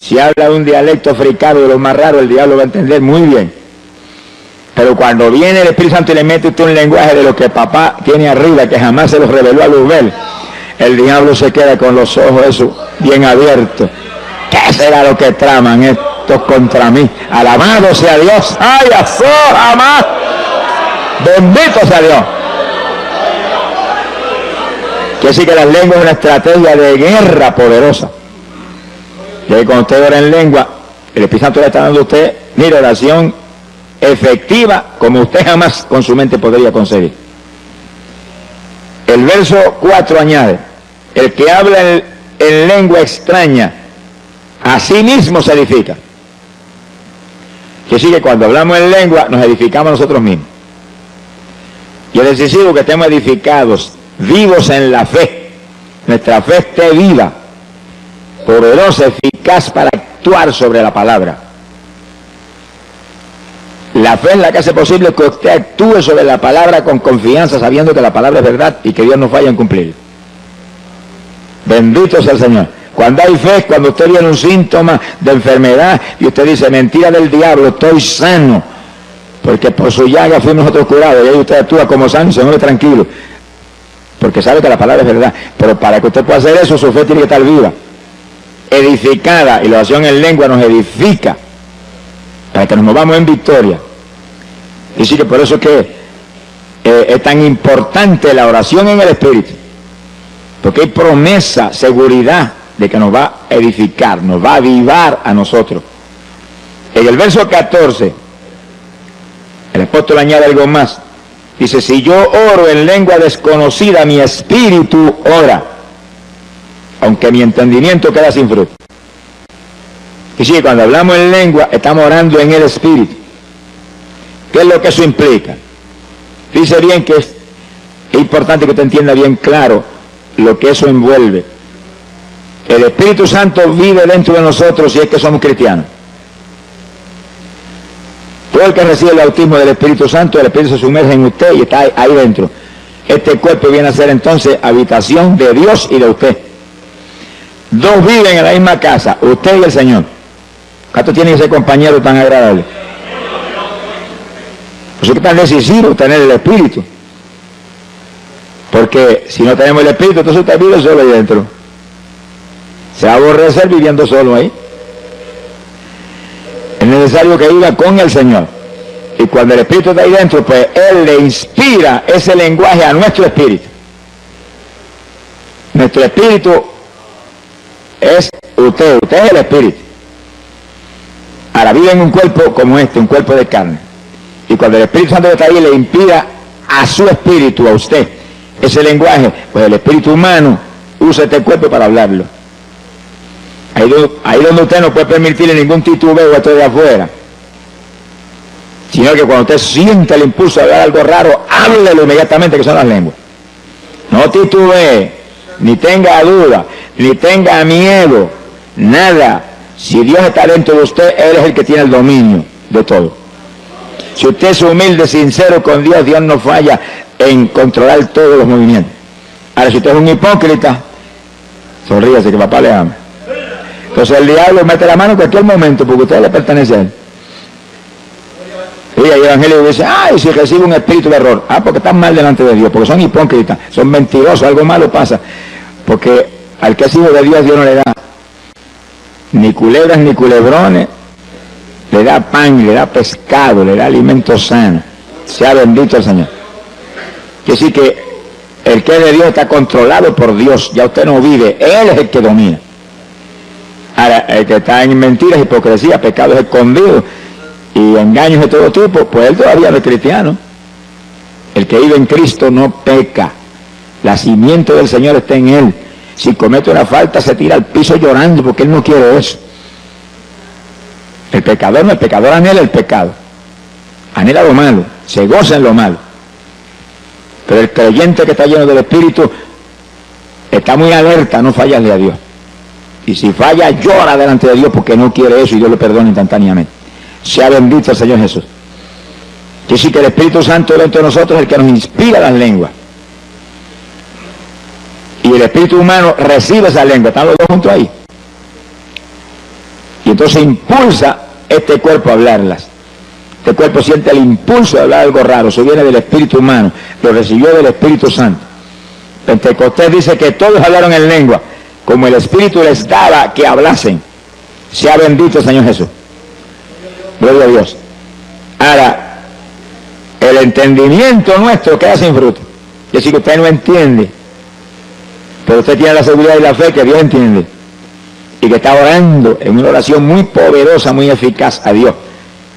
Si habla un dialecto africano de lo más raro, el diablo va a entender muy bien. Pero cuando viene el Espíritu Santo y le mete usted un lenguaje de lo que papá tiene arriba, que jamás se los reveló a Luzbel, el diablo se queda con los ojos esos bien abiertos. ¿Qué será lo que traman estos contra mí? Alabado sea Dios. ¡Ay, azó, jamás! Bendito sea Dios. Quiere decir que las lenguas es una estrategia de guerra poderosa. Y ahí cuando usted ora en lengua, el Espíritu Santo le está dando a usted, mire, oración efectiva como usted jamás con su mente podría conseguir. El verso 4 añade, el que habla en lengua extraña, a sí mismo se edifica. Que sí, que cuando hablamos en lengua nos edificamos nosotros mismos. Y es decisivo que estemos edificados, vivos en la fe. Nuestra fe esté viva, poderosa, eficaz para actuar sobre la palabra. La fe es la que hace posible que usted actúe sobre la palabra con confianza, sabiendo que la palabra es verdad y que Dios no falla en cumplir. Bendito sea el Señor. Cuando hay fe es cuando usted viene un síntoma de enfermedad y usted dice, mentira del diablo, estoy sano, porque por su llaga fuimos nosotros curados, y ahí usted actúa como sano y se mueve tranquilo, porque sabe que la palabra es verdad. Pero para que usted pueda hacer eso, su fe tiene que estar viva, edificada, y la oración en lengua nos edifica para que nos movamos en victoria. Y sí, que por eso que es tan importante la oración en el Espíritu, porque hay promesa, seguridad de que nos va a edificar, nos va a avivar a nosotros. En el verso 14, el apóstol añade algo más. Dice, si yo oro en lengua desconocida, mi espíritu ora, aunque mi entendimiento queda sin fruto. Y sí, cuando hablamos en lengua, estamos orando en el espíritu. ¿Qué es lo que eso implica? Dice bien que es importante que usted entienda bien claro lo que eso envuelve. El Espíritu Santo vive dentro de nosotros si es que somos cristianos. Todo el que recibe el bautismo del Espíritu Santo, el Espíritu se sumerge en usted y está ahí dentro. Este cuerpo viene a ser entonces habitación de Dios y de usted. Dos viven en la misma casa, usted y el Señor. ¿Cuánto tiene ese compañero tan agradable? Por eso es que tan decisivo tener el Espíritu. Porque si no tenemos el Espíritu, entonces usted vive solo ahí dentro. Se va a aborrecer viviendo solo ahí. Es necesario que viva con el Señor. Y cuando el Espíritu está ahí dentro, pues Él le inspira ese lenguaje a nuestro espíritu. Nuestro espíritu es usted es el Espíritu. Ahora vive en un cuerpo como este, un cuerpo de carne. Y cuando el Espíritu Santo está ahí, le inspira a su espíritu, a usted, ese lenguaje, pues el espíritu humano usa este cuerpo para hablarlo. Ahí donde usted no puede permitirle ningún titubeo a esto de afuera, sino que cuando usted siente el impulso de hablar algo raro, háblelo inmediatamente, que son las lenguas. No titubee, ni tenga duda, ni tenga miedo, nada. Si Dios está dentro de usted, Él es el que tiene el dominio de todo. Si usted es humilde, sincero con Dios, Dios no falla en controlar todos los movimientos. Ahora, si usted es un hipócrita, sonríase que papá le ama. Entonces el diablo mete la mano en cualquier momento porque usted le pertenece a él. Y el evangelio dice, ay, si recibe un espíritu de error, porque están mal delante de Dios, porque son hipócritas, son mentirosos, algo malo pasa. Porque al que es hijo de Dios, Dios no le da ni culebras ni culebrones, le da pan, le da pescado, le da alimento sano. Sea bendito el Señor. Quiere decir que el que es de Dios está controlado por Dios, ya usted no vive, Él es el que domina. Ahora, el que está en mentiras, hipocresía, pecados escondidos y engaños de todo tipo, pues él todavía no es cristiano. El que vive en Cristo no peca. La simiente del Señor está en él. Si comete una falta, se tira al piso llorando porque él no quiere eso. El pecador no, el pecador anhela el pecado. Anhela lo malo, se goza en lo malo. Pero el creyente que está lleno del Espíritu está muy alerta, no fallarle a Dios. Y si falla, llora delante de Dios porque no quiere eso y Dios lo perdona instantáneamente. Sea bendito el Señor Jesús. Quiere decir que el Espíritu Santo dentro de nosotros es el que nos inspira las lenguas. Y el espíritu humano recibe esa lengua. Están los dos juntos ahí. entonces impulsa este cuerpo a hablarlas. Este cuerpo siente el impulso de hablar algo raro, eso viene del espíritu humano, lo recibió del Espíritu Santo. Pentecostés dice que todos hablaron en lengua, como el Espíritu les daba que hablasen. Sea bendito el Señor Jesús. Gloria a Dios. Ahora, el entendimiento nuestro queda sin fruto. Es decir, que usted no entiende, pero usted tiene la seguridad y la fe que Dios entiende, y que está orando en una oración muy poderosa, muy eficaz a Dios.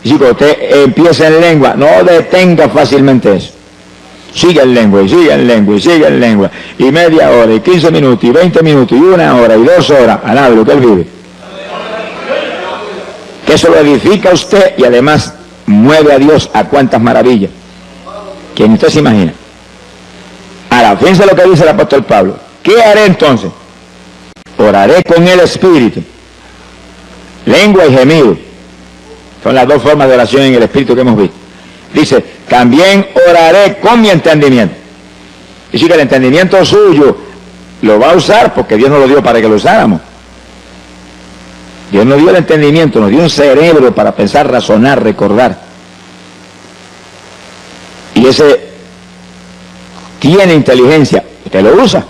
Es decir, que usted empieza en lengua, no detenga fácilmente eso. Sigue en lengua, y sigue en lengua, y sigue en lengua, y media hora, y 15 minutos, y 20 minutos, y 1 hora, y 2 horas, a nada de lo que él vive. Que eso lo edifica a usted y además mueve a Dios a cuantas maravillas que ni usted se imagina. Ahora, fíjense lo que dice el apóstol Pablo. ¿Qué haré entonces? Oraré con el Espíritu, lengua y gemido. Son las dos formas de oración en el Espíritu que hemos visto. Dice, también oraré con mi entendimiento. Dice que el entendimiento suyo lo va a usar porque Dios nos lo dio para que lo usáramos. Dios nos dio el entendimiento, nos dio un cerebro para pensar, razonar, recordar. Y ese tiene inteligencia, usted lo usa.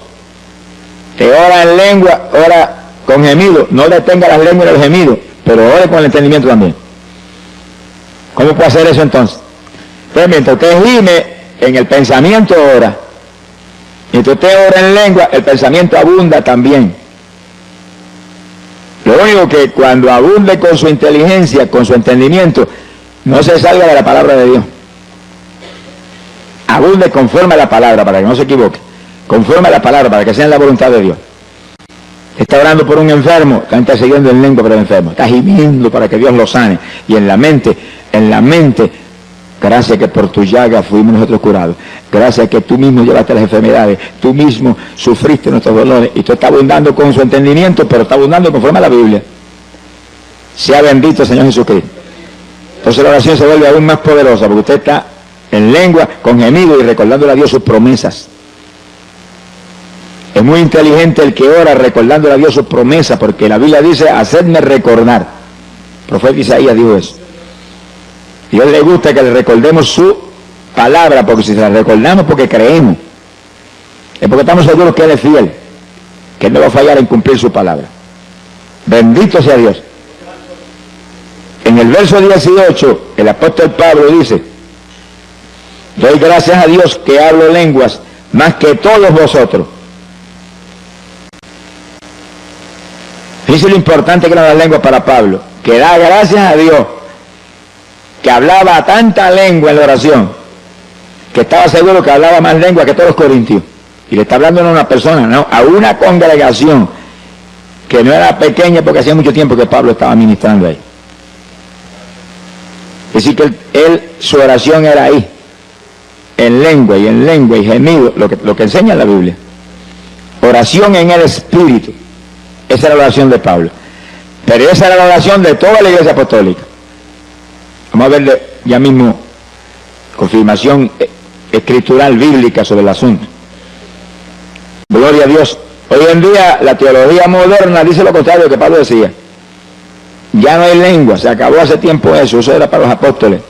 Te ora en lengua, ora con gemido, no detenga las lenguas y los gemidos, pero ore con el entendimiento también. ¿Cómo puede hacer eso entonces? Pues mientras usted gime, en el pensamiento ora. Mientras usted ora en lengua, el pensamiento abunda también. Lo único que cuando abunde con su inteligencia, con su entendimiento, no se salga de la palabra de Dios. Abunde conforme a la palabra, para que no se equivoque. Conforme a la palabra, para que sea en la voluntad de Dios. Está orando por un enfermo, está intercediendo en lengua por el enfermo. Está gimiendo para que Dios lo sane. Y en la mente, gracias que por tu llaga fuimos nosotros curados. Gracias que tú mismo llevaste las enfermedades. Tú mismo sufriste nuestros dolores. Y tú estás abundando con su entendimiento, pero está abundando conforme a la Biblia. Sea bendito el Señor Jesucristo. Entonces la oración se vuelve aún más poderosa, porque usted está en lengua, con gemido y recordándole a Dios sus promesas. Es muy inteligente el que ora recordándole a Dios sus promesas, porque la Biblia dice, hacedme recordar. El profeta Isaías dijo eso. Dios le gusta que le recordemos su palabra, porque si se la recordamos porque creemos, es porque estamos seguros que Él es fiel, que Él no va a fallar en cumplir su palabra. Bendito sea Dios. En el verso 18, el apóstol Pablo dice, doy gracias a Dios que hablo lenguas más que todos vosotros. Fíjense lo importante que eran las lenguas para Pablo, que da gracias a Dios que hablaba tanta lengua en la oración, que estaba seguro que hablaba más lengua que todos los corintios. Y le está hablando no a una persona, no, a una congregación que no era pequeña, porque hacía mucho tiempo que Pablo estaba ministrando ahí. Es decir, que su oración era ahí, en lengua y gemido, lo que enseña la Biblia. Oración en el Espíritu. Esa era la oración de Pablo. Pero esa era la oración de toda la iglesia apostólica. Vamos a verle ya mismo confirmación escritural bíblica sobre el asunto. Gloria a Dios. Hoy en día la teología moderna dice lo contrario de lo que Pablo decía. Ya no hay lengua, se acabó hace tiempo eso era para los apóstoles.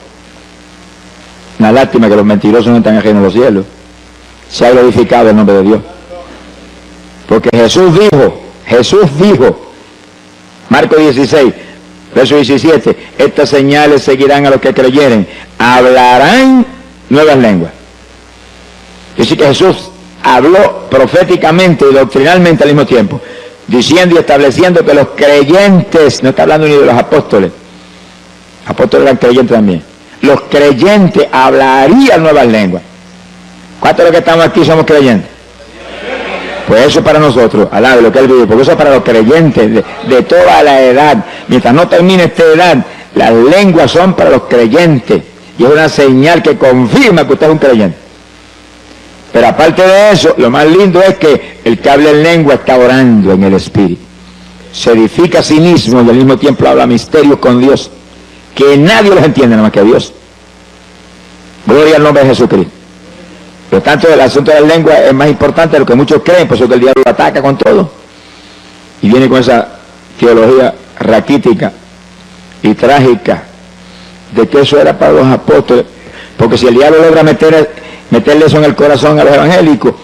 Una lástima que los mentirosos no están ajenos a los cielos. Se ha glorificado el nombre de Dios. Porque Jesús dijo, Marcos 16, verso 17, estas señales seguirán a los que creyeren, hablarán nuevas lenguas. Es decir, que Jesús habló proféticamente y doctrinalmente al mismo tiempo, diciendo y estableciendo que los creyentes, no está hablando ni de los apóstoles eran creyentes también, los creyentes hablarían nuevas lenguas. ¿Cuántos de los que estamos aquí somos creyentes? Pues eso es para nosotros, al lado de lo que Él vive, porque eso es para los creyentes de toda la edad. Mientras no termine esta edad, las lenguas son para los creyentes. Y es una señal que confirma que usted es un creyente. Pero aparte de eso, lo más lindo es que el que habla en lengua está orando en el Espíritu. Se edifica a sí mismo y al mismo tiempo habla misterios con Dios, que nadie los entiende nada más que Dios. Gloria al nombre de Jesucristo. Por lo tanto, el asunto de la lengua es más importante de lo que muchos creen, por eso que el diablo ataca con todo. Y viene con esa teología raquítica y trágica de que eso era para los apóstoles, porque si el diablo logra meterle eso en el corazón a los evangélicos,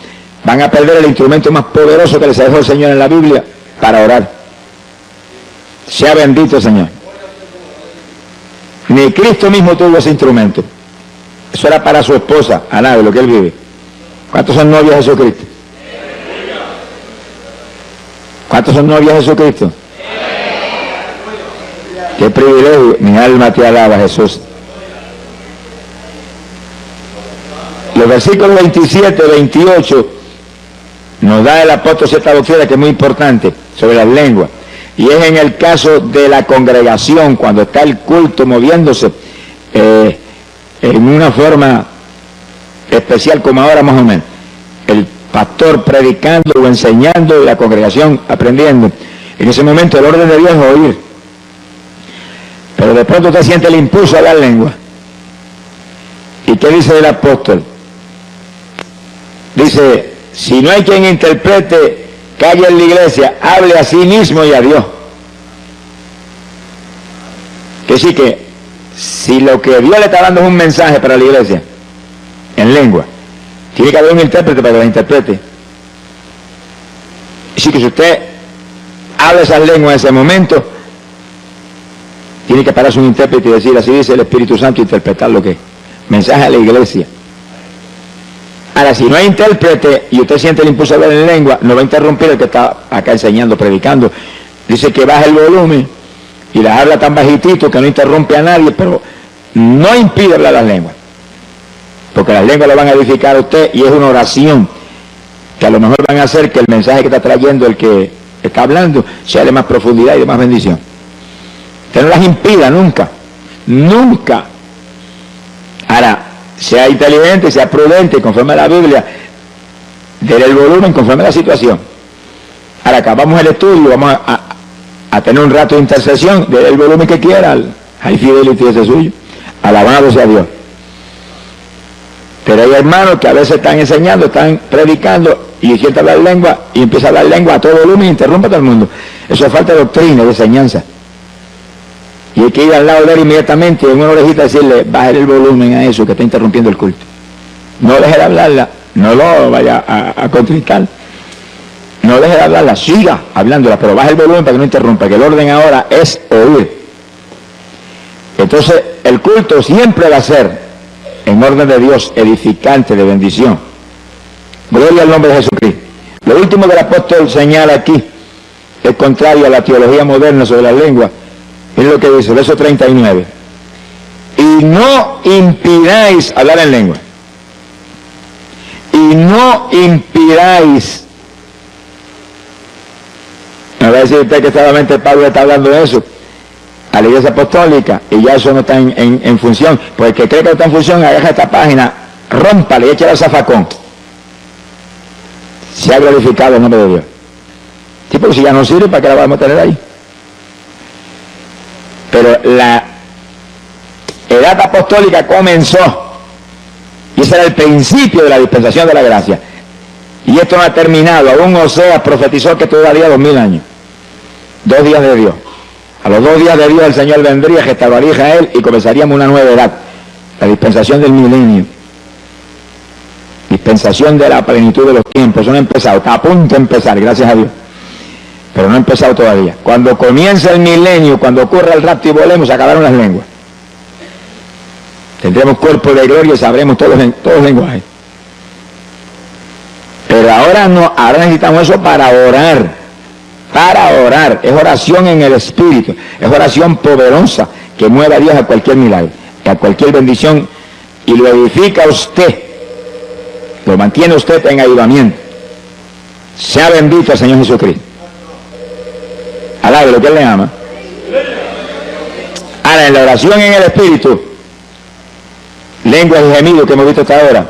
van a perder el instrumento más poderoso que les dejó el Señor en la Biblia para orar. Sea bendito el Señor. Ni Cristo mismo tuvo ese instrumento. Eso era para su esposa, Ana, de lo que él vive. ¿Cuántos son novios de Jesucristo? ¿Cuántos son novios de Jesucristo? Qué privilegio, mi alma te alaba, Jesús. Los versículos 27, 28 nos da el apóstol cierta doctrina que es muy importante sobre las lenguas, y es en el caso de la congregación, cuando está el culto moviéndose en una forma especial como ahora más o menos, el pastor predicando o enseñando y la congregación aprendiendo. En ese momento el orden de Dios es oír, pero de pronto usted siente el impulso a la lengua. ¿Y qué dice el apóstol? Dice: si no hay quien interprete, calle en la iglesia, hable a sí mismo y a Dios. Que sí, que si lo que Dios le está dando es un mensaje para la iglesia en lengua, tiene que haber un intérprete para que la interprete. Así que si usted habla esas lenguas en ese momento, tiene que pararse un intérprete y decir: así dice el Espíritu Santo, interpretar lo que es mensaje a la iglesia. Ahora, si no hay intérprete y usted siente el impulso de hablar en lengua, no va a interrumpir el que está acá enseñando, predicando. Dice que baja el volumen y las habla tan bajitito que no interrumpe a nadie, pero no impide hablar las lenguas, porque las lenguas lo van a edificar a usted, y es una oración que a lo mejor van a hacer que el mensaje que está trayendo el que está hablando sea de más profundidad y de más bendición. Usted no las impida nunca, nunca. Ahora, sea inteligente, sea prudente, conforme a la Biblia, déle el volumen conforme a la situación. Ahora acabamos el estudio, vamos a tener un rato de intercesión, déle el volumen que quiera, hay fidelity ese suyo, alabado sea Dios. Pero hay hermanos que a veces están enseñando, están predicando, y siente hablar lengua, y empieza a hablar lengua a todo volumen y interrumpe a todo el mundo. Eso es falta de doctrina, de enseñanza. Y hay que ir al lado de él inmediatamente y en una orejita decirle: baje el volumen a eso que está interrumpiendo el culto. No deje de hablarla, no lo vaya a contricar. No deje de hablarla, siga hablándola, pero baje el volumen para que no interrumpa, que el orden ahora es oír. Entonces, el culto siempre va a ser en orden de Dios, edificante, de bendición. Gloria al nombre de Jesucristo. Lo último que el apóstol señala aquí es contrario a la teología moderna sobre la lengua. Es lo que dice, verso 39. Y no impidáis hablar en lengua. Y no impidáis. Me va a decir usted que solamente Pablo está hablando de eso a la iglesia apostólica, y ya eso no está en función. Pues el que cree que no está en función, agarra esta página, rómpale y échale al zafacón. Se ha glorificado el nombre de Dios. Sí, porque si ya no sirve, ¿para qué la vamos a tener ahí? Pero la edad apostólica comenzó, y ese era el principio de la dispensación de la gracia, y esto no ha terminado. Aún Oseas profetizó que todavía 2000 años, 2 días de Dios. A los 2 días de Dios el Señor vendría, restauraría a Israel y comenzaríamos una nueva edad, la dispensación del milenio, dispensación de la plenitud de los tiempos. Eso no ha empezado, está a punto de empezar, gracias a Dios, pero no ha empezado todavía. Cuando comience el milenio, cuando ocurra el rapto y volemos, se acabaron las lenguas. Tendremos cuerpo de gloria y sabremos todos los lenguajes. Pero ahora no, ahora necesitamos eso para orar. Para orar. Es oración en el Espíritu. Es oración poderosa que mueve a Dios a cualquier milagro, a cualquier bendición, y lo edifica usted. Lo mantiene usted en avivamiento. Sea bendito el Señor Jesucristo. Alabe lo que Él le ama. Ahora, en la oración en el Espíritu, lenguas y gemidos que hemos visto hasta ahora,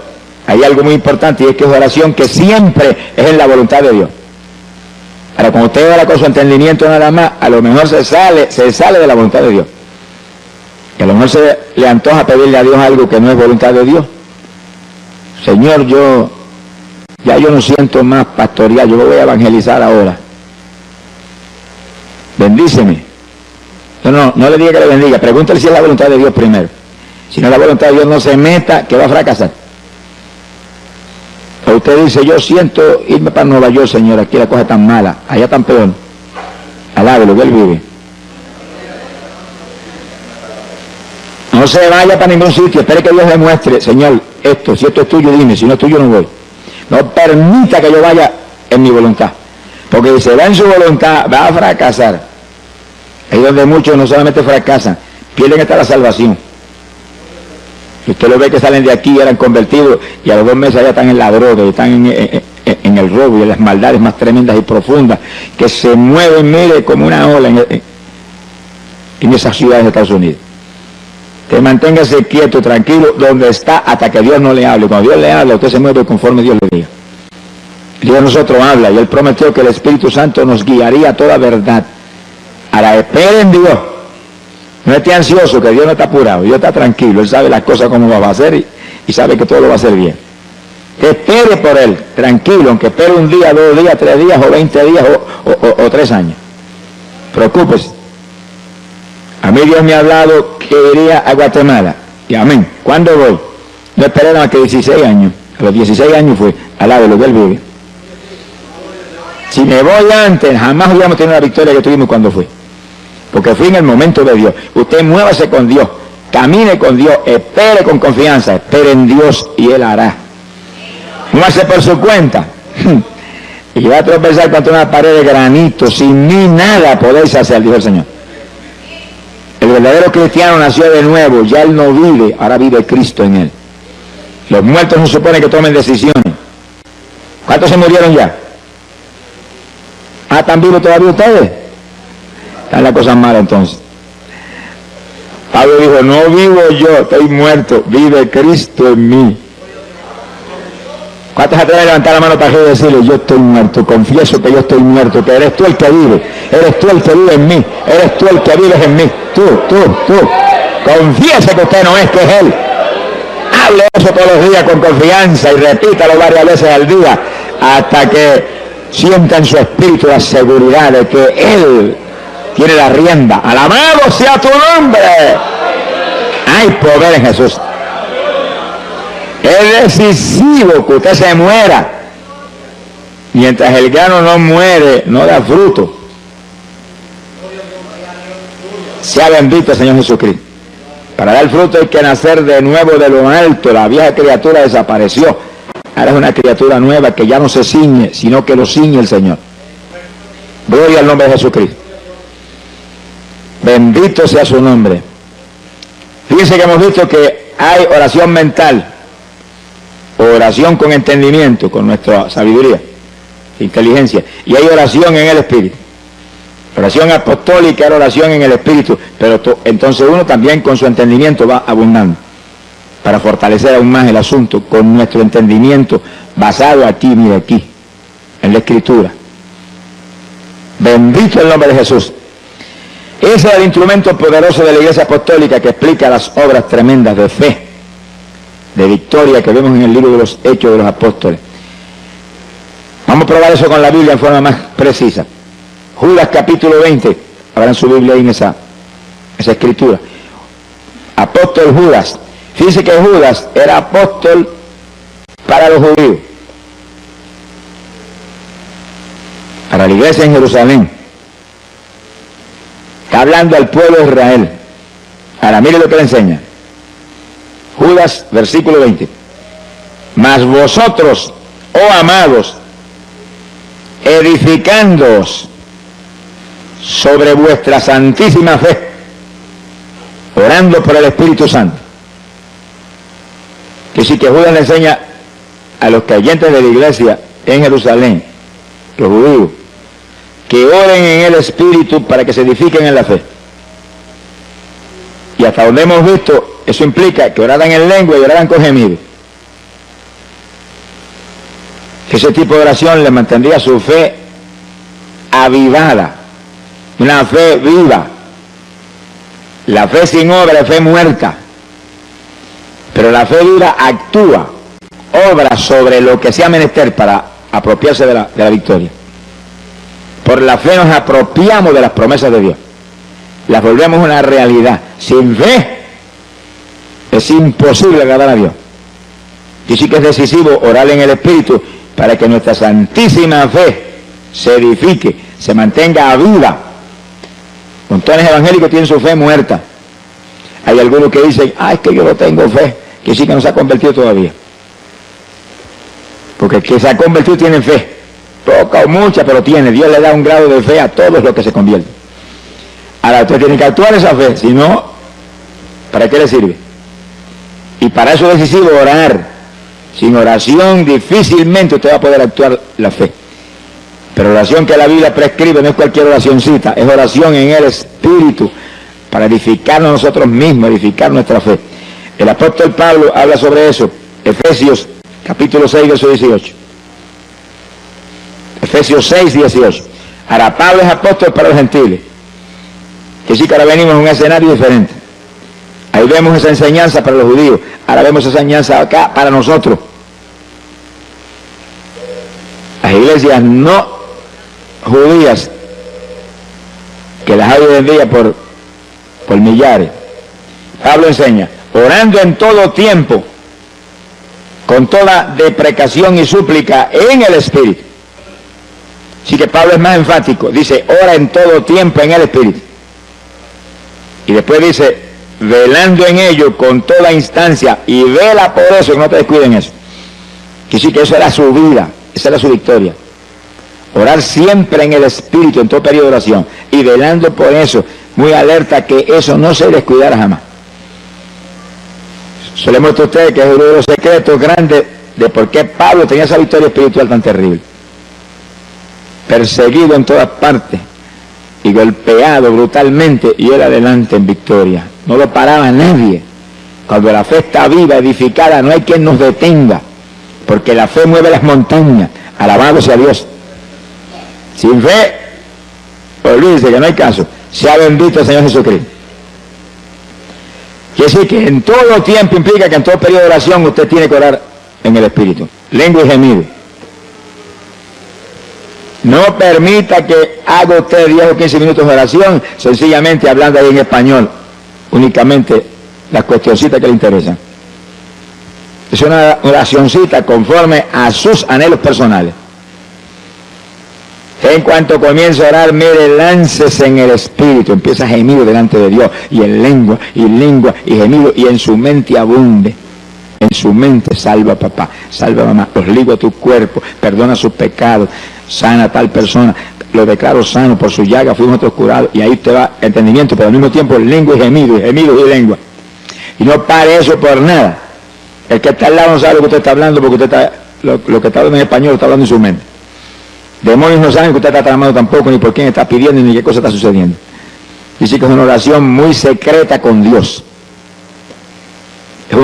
hay algo muy importante, y es que es oración que siempre es en la voluntad de Dios. Ahora, cuando usted ora con su entendimiento nada más, a lo mejor se sale de la voluntad de Dios. Y a lo mejor se le antoja pedirle a Dios algo que no es voluntad de Dios. Señor, yo no siento más pastorear, yo lo voy a evangelizar ahora. Bendíceme. No le diga que le bendiga, pregúntale si es la voluntad de Dios primero. Si no es la voluntad de Dios, no se meta, que va a fracasar. O usted dice, yo siento irme para Nueva York, señor, aquí la cosa es tan mala, allá tan peor. Alábelo, que él vive. No se vaya para ningún sitio, espere que Dios le muestre, señor, esto, si esto es tuyo, dime, si no es tuyo, no voy. No permita que yo vaya en mi voluntad, porque si se va en su voluntad, va a fracasar. Ahí donde muchos no solamente fracasan, pierden hasta la salvación. Y usted lo ve que salen de aquí, eran convertidos, y a los 2 meses ya están en la droga, están en el robo y en las maldades más tremendas y profundas, que se mueven, mire, como una ola en esas ciudades de Estados Unidos. Que manténgase quieto, tranquilo, donde está, hasta que Dios no le hable. Cuando Dios le habla, usted se mueve conforme Dios le diga. Dios nosotros habla, y Él prometió que el Espíritu Santo nos guiaría a toda verdad. Ahora, espere en Dios. No esté ansioso, que Dios no está apurado, Dios está tranquilo, Él sabe las cosas como va a hacer y sabe que todo lo va a hacer bien. Que espere por Él, tranquilo, aunque espere 1 día, 2 días, 3 días, o 20 días, o 3 años. Preocúpese. A mí Dios me ha hablado que iría a Guatemala, y amén. ¿Cuándo voy? No esperé más que 16 años, a los 16 años fue, al lado de lo que Él vive. Si me voy antes, jamás hubiéramos tenido la victoria que tuvimos cuando fui. Porque fui en el momento de Dios. Usted muévase con Dios, camine con Dios, espere con confianza, espere en Dios y Él hará. Muévase por su cuenta. Y va a tropezar contra una pared de granito, sin ni nada podéis hacer, dijo el Señor. El verdadero cristiano nació de nuevo, ya él no vive, ahora vive Cristo en él. Los muertos no supone que tomen decisiones. ¿Cuántos se murieron ya? ¿Están vivos todavía ustedes? Están las cosas malas entonces. Pablo dijo, no vivo yo, estoy muerto, vive Cristo en mí. ¿Cuántos se atreven a levantar la mano para decirle, yo estoy muerto, confieso que yo estoy muerto, que eres tú el que vive, eres tú el que vive en mí, eres tú el que vives en mí, tú. Confiese que usted no es, que es Él. Hable eso todos los días con confianza y repítalo varias veces al día, hasta que sienta en su espíritu la seguridad de que Él tiene la rienda. Alabado sea tu nombre. Hay poder en Jesús. Es decisivo que usted se muera. Mientras el grano no muere, no da fruto. Sea bendito el Señor Jesucristo. Para dar fruto hay que nacer de nuevo de lo alto. La vieja criatura desapareció. Ahora es una criatura nueva que ya no se ciñe, sino que lo ciñe el Señor. Gloria al nombre de Jesucristo. Bendito sea su nombre. Fíjense que hemos visto que hay oración mental, oración con entendimiento, con nuestra sabiduría, inteligencia, y hay oración en el Espíritu. Oración apostólica era oración en el Espíritu, pero entonces uno también con su entendimiento va abundando, para fortalecer aún más el asunto, con nuestro entendimiento basado aquí, mire aquí, en la Escritura. Bendito el nombre de Jesús. Ese es el instrumento poderoso de la Iglesia Apostólica que explica las obras tremendas de fe, de victoria que vemos en el libro de los Hechos de los Apóstoles. Vamos a probar eso con la Biblia en forma más precisa. Judas capítulo 20, abran su Biblia ahí en esa escritura. Apóstol Judas. Fíjense que Judas era apóstol para los judíos, para la iglesia en Jerusalén. Está hablando al pueblo de Israel. Ahora mire lo que le enseña. Judas, versículo 20. Mas vosotros, oh amados, edificándoos sobre vuestra santísima fe, orando por el Espíritu Santo. Que sí que Judas le enseña a los creyentes de la iglesia en Jerusalén, los judíos, que oren en el Espíritu para que se edifiquen en la fe. Y hasta donde hemos visto, eso implica que oraran en lengua y oraran con gemidos. Ese tipo de oración le mantendría su fe avivada, una fe viva. La fe sin obra es fe muerta, pero la fe viva actúa, obra sobre lo que sea menester para apropiarse de la victoria. Por la fe nos apropiamos de las promesas de Dios. las volvemos una realidad. Sin fe es imposible agradar a Dios. Y sí que es decisivo orar en el Espíritu para que nuestra santísima fe se edifique, se mantenga viva. Montones evangélicos tienen su fe muerta. Hay algunos que dicen, es que yo no tengo fe, que sí que no se ha convertido todavía. Porque el que se ha convertido tiene fe, poca o mucha, pero tiene. Dios le da un grado de fe a todos los que se convierten. Ahora usted tiene que actuar esa fe, si no, ¿para qué le sirve? Y para eso es decisivo orar. Sin oración difícilmente usted va a poder actuar la fe. Pero la oración que la Biblia prescribe no es cualquier oracioncita, es oración en el Espíritu, para edificarnos nosotros mismos, edificar nuestra fe. El apóstol Pablo habla sobre eso, Efesios capítulo 6, verso 18. Efesios 6, 18. Ahora Pablo es apóstol para los gentiles, que sí que ahora venimos a un escenario diferente. Ahí vemos esa enseñanza para los judíos, ahora vemos esa enseñanza acá para nosotros. Las iglesias no judías, que las hay hoy en día por millares. Pablo enseña, orando en todo tiempo, con toda deprecación y súplica en el Espíritu. Así que Pablo es más enfático, dice, ora en todo tiempo en el Espíritu. Y después dice, velando en ello con toda instancia, y vela por eso, que no te descuiden eso. Que sí que eso era su vida, esa era su victoria. Orar siempre en el Espíritu, en todo periodo de oración, y velando por eso, muy alerta que eso no se descuidara jamás. Se le muestra a ustedes que es uno de los secretos grandes de por qué Pablo tenía esa victoria espiritual tan terrible. Perseguido en todas partes y golpeado brutalmente, y él adelante en victoria. No lo paraba nadie. Cuando la fe está viva, edificada, no hay quien nos detenga, porque la fe mueve las montañas. Alabado sea Dios. Sin fe, olvídese que no hay caso. Sea bendito el Señor Jesucristo. Quiere decir que en todo tiempo implica que en todo periodo de oración usted tiene que orar en el Espíritu. Lengua y gemido. No permita que haga usted 10 o 15 minutos de oración sencillamente hablando ahí en español, únicamente las cuestioncitas que le interesan. Es una oracioncita conforme a sus anhelos personales. En cuanto comienza a orar, mire, láncese en el Espíritu, empieza a gemir delante de Dios, y en lengua, y gemido, y en su mente abunde. En su mente, salva a papá, salva a mamá, los ligo a tu cuerpo, perdona sus pecados, sana a tal persona, lo declaro sano, por su llaga fuimos nosotros curados, y ahí te va entendimiento, pero al mismo tiempo lengua y gemido y lengua. Y no pare eso por nada. El que está al lado no sabe lo que usted está hablando, porque usted está, lo que está hablando en español lo está hablando en su mente. Demonios no saben que usted está tramando tampoco, ni por quién está pidiendo, ni qué cosa está sucediendo. Dice que es una oración muy secreta con Dios. Es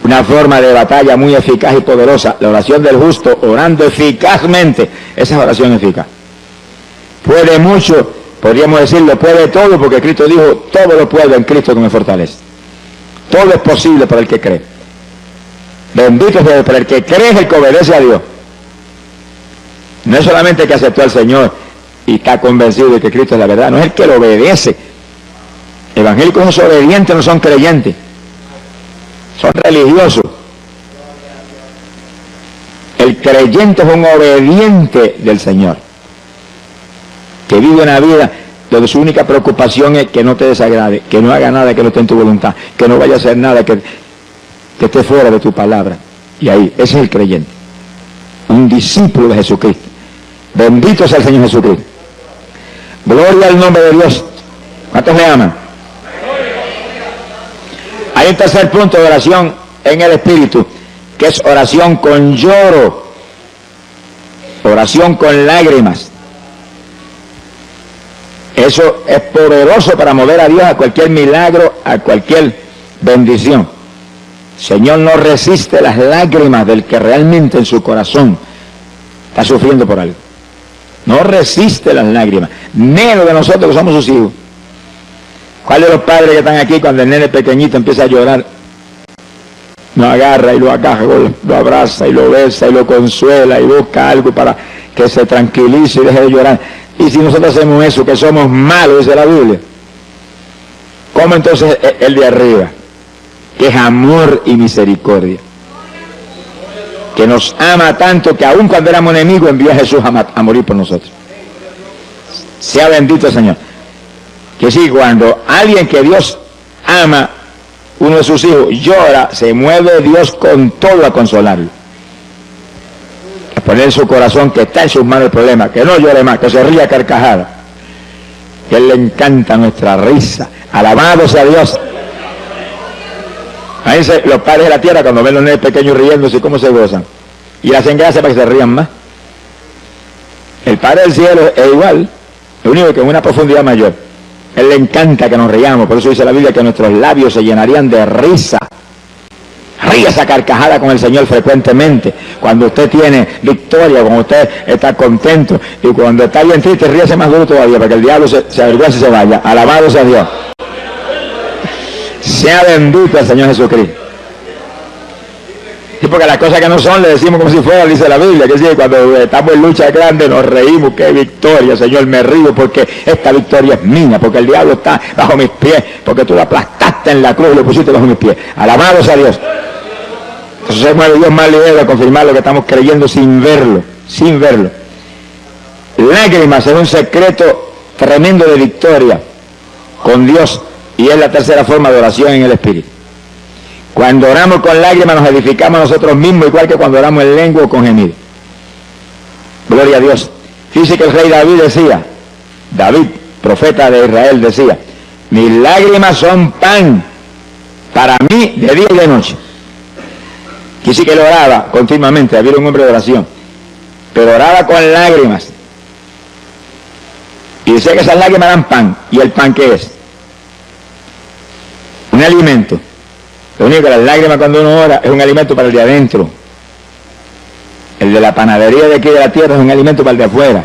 una forma de batalla muy eficaz y poderosa. La oración del justo, orando eficazmente, esa es oración eficaz. Puede mucho, podríamos decirlo, puede todo, porque Cristo dijo, todo lo puedo en Cristo que me fortalece. Todo es posible para el que cree. Bendito sea Dios, para el que cree es el que obedece a Dios. No es solamente el que aceptó al Señor y está convencido de que Cristo es la verdad, no es el que lo obedece. Evangélicos no son obedientes, no son creyentes, son religiosos. El creyente es un obediente del Señor, que vive una vida donde su única preocupación es que no te desagrade, que no haga nada que no esté en tu voluntad, que no vaya a hacer nada que esté fuera de tu palabra. Y ahí, ese es el creyente, un discípulo de Jesucristo. Bendito sea el Señor Jesucristo. Gloria al nombre de Dios. ¿Cuántos le aman? Hay un tercer punto de oración en el Espíritu, que es oración con lloro, oración con lágrimas. Eso es poderoso para mover a Dios a cualquier milagro, a cualquier bendición. Señor no resiste las lágrimas del que realmente en su corazón está sufriendo por algo. No resiste las lágrimas, menos de nosotros que somos sus hijos. ¿Cuál de los padres que están aquí cuando el nene pequeñito empieza a llorar? Lo agarra y lo agaja, lo abraza y lo besa y lo consuela y busca algo para que se tranquilice y deje de llorar. Y si nosotros hacemos eso, que somos malos, dice la Biblia, ¿Cómo entonces el de arriba? Que es amor y misericordia, que nos ama tanto que aun cuando éramos enemigos envió a Jesús a morir por nosotros. Sea bendito el Señor. Que sí, cuando alguien que Dios ama, uno de sus hijos, llora, se mueve Dios con todo a consolarlo, a poner en su corazón que está en sus manos el problema, que no llore más, que se ría a carcajada, que a Él le encanta nuestra risa. Alabado sea Dios. A veces los padres de la tierra, cuando ven los nenes pequeños riéndose, ¿cómo se gozan? Y le hacen gracia para que se rían más. El Padre del cielo es igual, lo único que en una profundidad mayor. Él le encanta que nos riamos, por eso dice la Biblia que nuestros labios se llenarían de risa. Ríase a carcajada con el Señor frecuentemente. Cuando usted tiene victoria, cuando usted está contento, y cuando está bien triste, ríase más duro todavía, para que el diablo se avergüence y se vaya. Alabado sea Dios. Sea bendito el Señor Jesucristo. Sí, porque las cosas que no son le decimos como si fuera, dice la Biblia, que sí, cuando estamos en lucha grande nos reímos, qué victoria, Señor, me río porque esta victoria es mía, porque el diablo está bajo mis pies, porque tú lo aplastaste en la cruz y lo pusiste bajo mis pies. Alabado sea Dios. Entonces se mueve Dios más ligero a confirmar lo que estamos creyendo sin verlo, sin verlo. Lágrimas es un secreto tremendo de victoria con Dios, y es la tercera forma de oración en el Espíritu. Cuando oramos con lágrimas nos edificamos nosotros mismos, igual que cuando oramos en lengua o con gemido. Gloria a Dios. Fíjese que el rey David decía, David, profeta de Israel, decía, mis lágrimas son pan para mí de día y de noche. Quise que él oraba continuamente, David era un hombre de oración, pero oraba con lágrimas. Y decía que esas lágrimas eran pan. ¿Y el pan qué es? Un alimento. Lo único que las lágrimas cuando uno ora es un alimento para el de adentro. El de la panadería de aquí de la tierra es un alimento para el de afuera.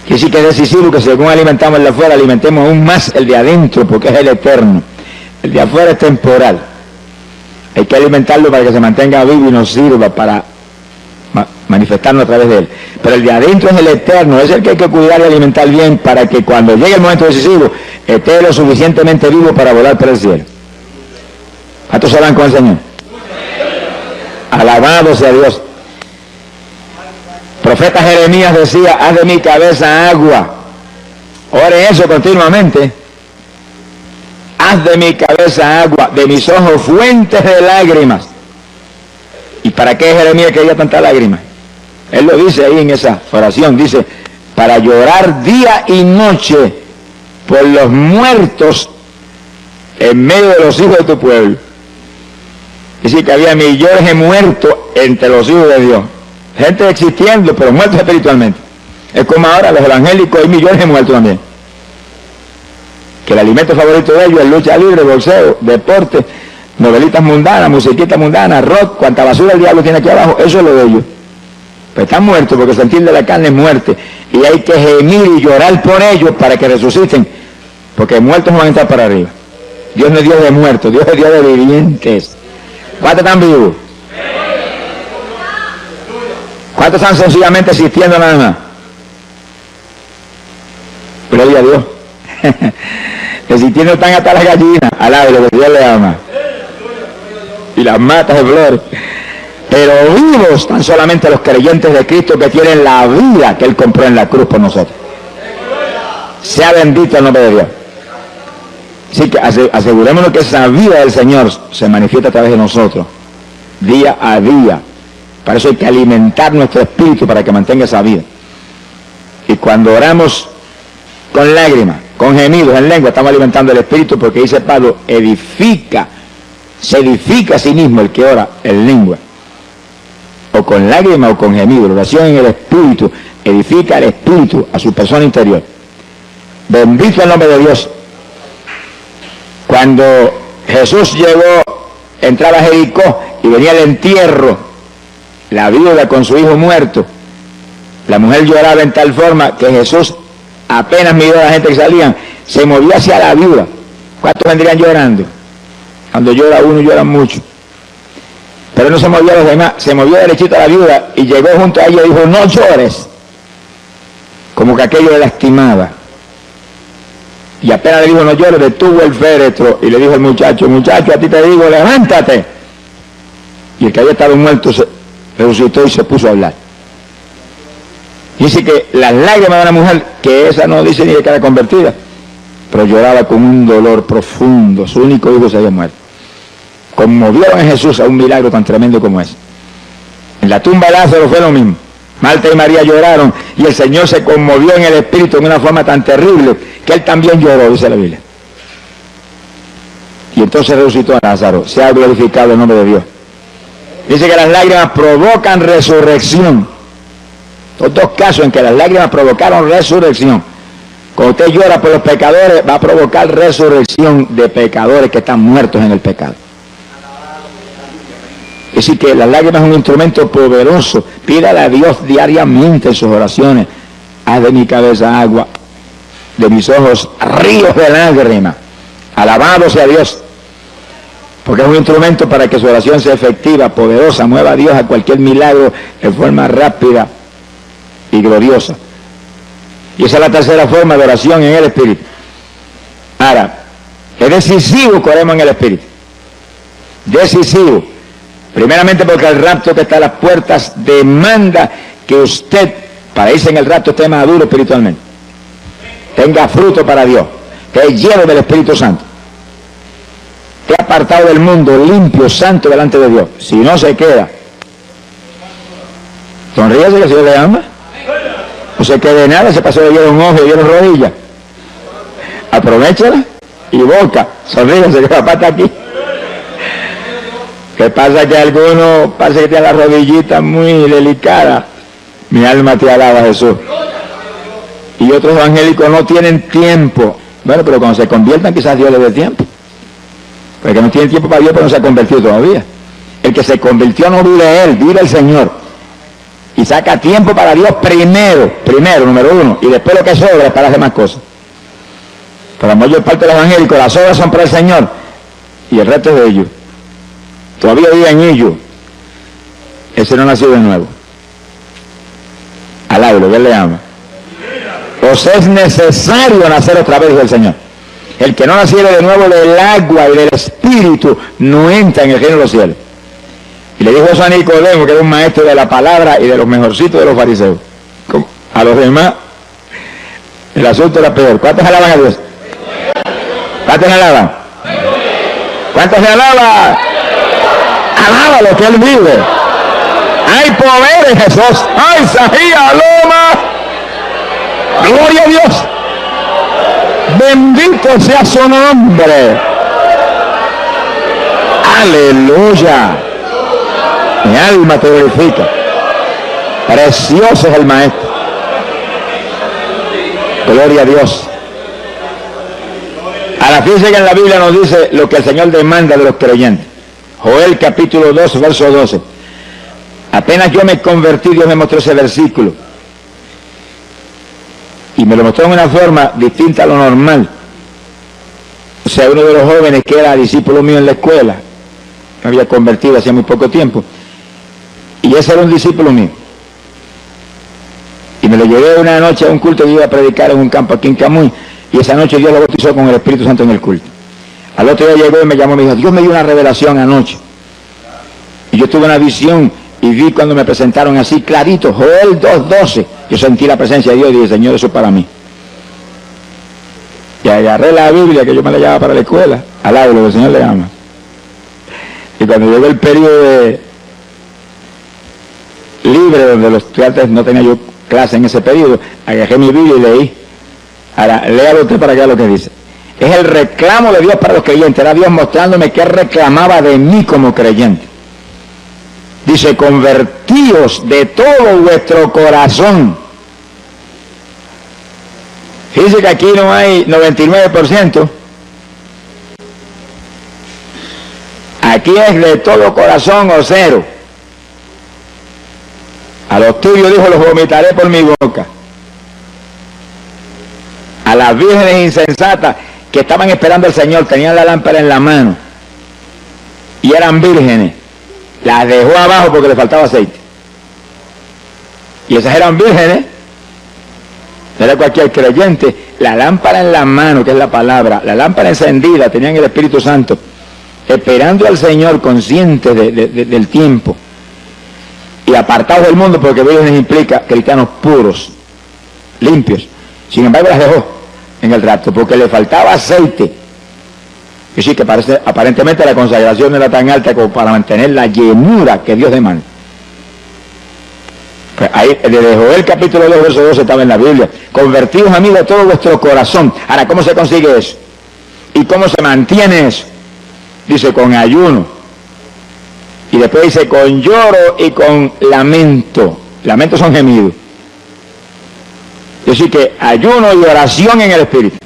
Quiere decir que es decisivo que según alimentamos el de afuera, alimentemos aún más el de adentro, porque es el eterno. El de afuera es temporal. Hay que alimentarlo para que se mantenga vivo y nos sirva para manifestarnos a través de él. Pero el de adentro es el eterno, es el que hay que cuidar y alimentar bien para que cuando llegue el momento decisivo esté lo suficientemente vivo para volar por el cielo. ¿Cuántos se van con el Señor? Alabado sea Dios. Profeta Jeremías decía, haz de mi cabeza agua. Ore eso continuamente. Haz de mi cabeza agua, de mis ojos fuentes de lágrimas. ¿Y para qué Jeremías quería tantas lágrimas? Él lo dice ahí en esa oración, dice, para llorar día y noche por los muertos en medio de los hijos de tu pueblo. Es decir, que había millones de muertos entre los hijos de Dios. Gente existiendo, pero muertos espiritualmente. Es como ahora los evangélicos, hay millones de muertos también. Que el alimento favorito de ellos es lucha libre, boxeo, deporte, novelitas mundanas, musiquita mundana, rock, cuanta basura el diablo tiene aquí abajo, eso es lo de ellos. Pero están muertos porque el sentir de la carne es muerte. Y hay que gemir y llorar por ellos para que resuciten, porque muertos no van a estar para arriba. Dios no es Dios de muertos, Dios es Dios de vivientes. ¿Cuántos están vivos? ¿Cuántos están sencillamente existiendo nada más? Gloria a Dios. Existiendo están hasta las gallinas, al aire, que Dios le ama. Y las matas de flores. Pero vivos están solamente los creyentes de Cristo que tienen la vida que Él compró en la cruz por nosotros. Sea bendito el nombre de Dios. Así que asegurémonos que esa vida del Señor se manifiesta a través de nosotros, día a día. Para eso hay que alimentar nuestro espíritu para que mantenga esa vida. Y cuando oramos con lágrimas, con gemidos en lengua, estamos alimentando el espíritu, porque dice Pablo, se edifica a sí mismo el que ora en lengua. O con lágrimas o con gemidos. La oración en el espíritu edifica el espíritu a su persona interior. Bendito el nombre de Dios. Cuando Jesús llegó, entraba a Jericó y venía el entierro, la viuda con su hijo muerto, la mujer lloraba en tal forma que Jesús apenas miró a la gente que salían, se movía hacia la viuda. ¿Cuántos vendrían llorando? Cuando llora uno, lloran mucho. Pero no se movía a los demás, se movió derechito a la viuda y llegó junto a ella y dijo, no llores. Como que aquello le lastimaba. Y apenas le dijo no llores, detuvo el féretro y le dijo al muchacho, muchacho, a ti te digo, levántate. Y el que había estado muerto se resucitó y se puso a hablar. Dice que las lágrimas de una mujer, que esa no dice ni de que era convertida, pero lloraba con un dolor profundo, su único hijo se había muerto. Conmovieron a Jesús a un milagro tan tremendo como ese. En la tumba de Lázaro fue lo mismo. Marta y María lloraron y el Señor se conmovió en el espíritu en una forma tan terrible que él también lloró, dice la Biblia. Y entonces resucitó a Lázaro. Se ha glorificado el nombre de Dios. Dice que las lágrimas provocan resurrección. Los dos casos en que las lágrimas provocaron resurrección. Cuando usted llora por los pecadores, va a provocar resurrección de pecadores que están muertos en el pecado. Es decir, que las lágrimas es un instrumento poderoso. Pídale a Dios diariamente en sus oraciones. Haz de mi cabeza agua, de mis ojos ríos de lágrimas. Alabado sea Dios. Porque es un instrumento para que su oración sea efectiva, poderosa, mueva a Dios a cualquier milagro de forma rápida y gloriosa. Y esa es la tercera forma de oración en el Espíritu. Ahora, es decisivo que oremos en el Espíritu. Decisivo. Primeramente porque el rapto que está a las puertas demanda que usted, para irse en el rapto, esté maduro espiritualmente. Tenga fruto para Dios. Que es lleno del Espíritu Santo. Que apartado del mundo, limpio, santo delante de Dios. Si no se queda. Sonríese que el Señor le ama. No se quede nada, se pasó de lleno un ojo, de lleno rodilla. Aprovechala y boca. Sonríese que papá está aquí. ¿Qué pasa? Que algunos parece que tienen la rodillita muy delicada. Mi alma te alaba, Jesús. Y otros evangélicos no tienen tiempo. Bueno, pero cuando se conviertan quizás Dios les dé tiempo. Porque no tiene tiempo para Dios, pero no se ha convertido todavía. El que se convirtió no vive él, vive el Señor. Y saca tiempo para Dios primero, número uno. Y después lo que sobra es para las demás cosas. Para la mayor parte de los evangélicos, las obras son para el Señor. Y el resto de ellos. Todavía vive en ellos. Ese no nació de nuevo. Alábelo, que él le ama. Os es necesario nacer otra vez del Señor. El que no naciere de nuevo del agua y del Espíritu no entra en el reino de los cielos. Y le dijo eso a Nicodemo, que era un maestro de la palabra y de los mejorcitos de los fariseos. A los demás, el asunto era peor. ¿Cuántos alaban a Dios? ¿Cuántos alaban? ¿Cuántos le alaban? Alábalo, que él vive. Hay poder en Jesús. ¡Ay, Sahía, Loma! ¡Gloria a Dios! Bendito sea su nombre. Aleluya. Mi alma te glorifica. Precioso es el Maestro. Gloria a Dios. Ahora fíjense que en la Biblia nos dice lo que el Señor demanda de los creyentes. Joel capítulo 2, verso 12. Apenas yo me convertí, Dios me mostró ese versículo. Y me lo mostró en una forma distinta a lo normal. O sea, uno de los jóvenes que era discípulo mío en la escuela, me había convertido hacía muy poco tiempo. Y ese era un discípulo mío. Y me lo llevé una noche a un culto que iba a predicar en un campo aquí en Camuy. Y esa noche Dios lo bautizó con el Espíritu Santo en el culto. Al otro día llegó y me llamó y me dijo, Dios me dio una revelación anoche. Y yo tuve una visión y vi cuando me presentaron así clarito, Joel 2:12. Yo sentí la presencia de Dios y dije, Señor, eso es para mí. Y agarré la Biblia que yo me la llevaba para la escuela, al lado, lo que el Señor le ama. Y cuando llegó el periodo libre, donde los estudiantes no tenía yo clase en ese periodo, agarré mi Biblia y leí. Ahora, léalo usted para que vea lo que dice. Es el reclamo de Dios para los creyentes. Era Dios mostrándome qué reclamaba de mí como creyente. Dice, convertíos de todo vuestro corazón. Fíjense que aquí no hay 99%. Aquí es de todo corazón o cero. A los tuyos, dijo, los vomitaré por mi boca. A las vírgenes insensatas que estaban esperando al Señor, tenían la lámpara en la mano y eran vírgenes, las dejó abajo porque le faltaba aceite. Y esas eran vírgenes, No era cualquier creyente. La lámpara en la mano, que es la palabra, la lámpara encendida, tenían el Espíritu Santo, esperando al Señor, conscientes del tiempo, y apartados del mundo, porque ellos les implica cristianos puros, limpios. Sin embargo, las dejó en el rapto, porque le faltaba aceite. Y sí, que aparentemente la consagración no era tan alta como para mantener la llenura que Dios demanda. Pues ahí, desde Joel capítulo 2, verso 12 estaba en la Biblia. Convertidos a mí de todo vuestro corazón. Ahora, ¿cómo se consigue eso? ¿Y cómo se mantiene eso? Dice, con ayuno. Y después dice, con lloro y con lamento. Lamentos son gemidos. Es decir, que ayuno y oración en el Espíritu.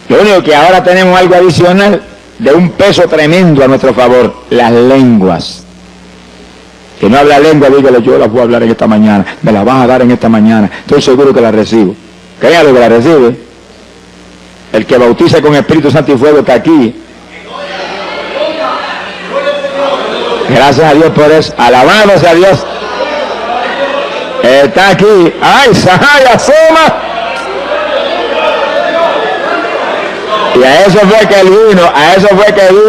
Lo único que ahora tenemos algo adicional de un peso tremendo a nuestro favor, las lenguas. Que no habla lengua, dígale, yo las voy a hablar en esta mañana, me las vas a dar en esta mañana, estoy seguro que las recibo. Créalo que las recibe. El que bautiza con Espíritu Santo y fuego está aquí. Gracias a Dios por eso. Alabado sea Dios. Está aquí. ¡Ay, Sahaya, asoma! Y a eso fue que él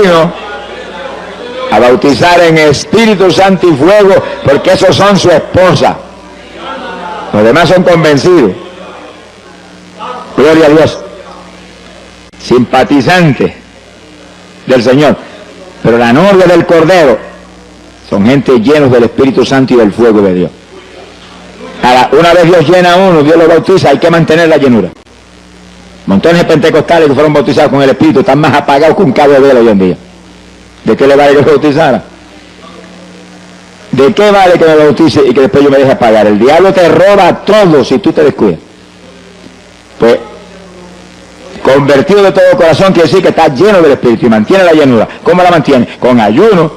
vino, a bautizar en Espíritu Santo y fuego, porque esos son su esposa. Los demás son convencidos. Gloria a Dios. Simpatizantes del Señor. Pero la novia del Cordero son gente llenos del Espíritu Santo y del fuego de Dios. Una vez Dios llena a uno, Dios lo bautiza, hay que mantener la llenura. Montones de pentecostales que fueron bautizados con el Espíritu están más apagados que un cabo de vela hoy en día. ¿De qué le vale que lo bautizara? ¿De qué vale que me bautice y que después yo me deje apagar? El diablo te roba todo si tú te descuidas. Pues, convertido de todo corazón quiere decir que está lleno del Espíritu y mantiene la llenura. ¿Cómo la mantiene? Con ayuno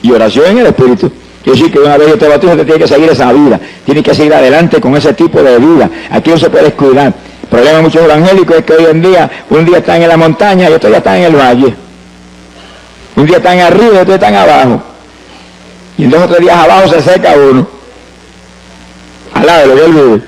y oración en el Espíritu. Quiere decir que una vez yo te bautizo, te tiene que seguir esa vida. Tiene que seguir adelante con ese tipo de vida. Aquí no se puede descuidar. El problema de muchos evangélicos es que hoy en día, un día están en la montaña y otro día están en el valle. Un día están arriba y otro día están abajo. Y en 2 o 3 días abajo se seca uno. Al lado de lo que él vive.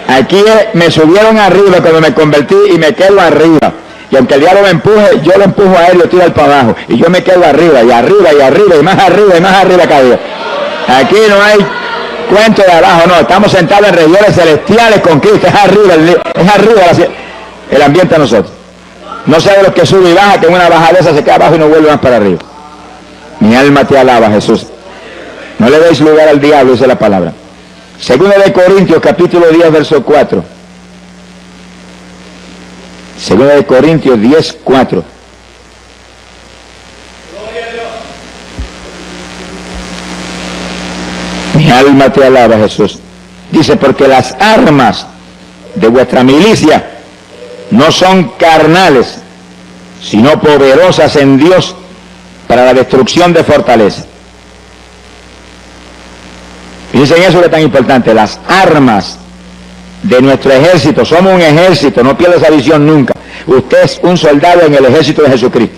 Aquí me subieron arriba cuando me convertí y me quedo arriba. Y aunque el diablo me empuje, yo lo empujo a él y lo tiro al para abajo. Y yo me quedo arriba, y arriba, y arriba, y más arriba cada día. Aquí no hay cuento de abajo, no. Estamos sentados en regiones celestiales con Cristo. Es arriba el ambiente a nosotros. No sea de los que sube y baja, que en una bajadeza se queda abajo y no vuelve más para arriba. Mi alma te alaba, Jesús. No le deis lugar al diablo, dice la palabra. Segunda de Corintios, capítulo 10, verso 4. Segunda de Corintios 10, 4. Mi alma te alaba, Jesús. Dice, porque las armas de vuestra milicia no son carnales, sino poderosas en Dios para la destrucción de fortalezas. Fíjense en eso que es tan importante, las armas de nuestro ejército. Somos un ejército, no pierda esa visión nunca. Usted es un soldado en el ejército de Jesucristo.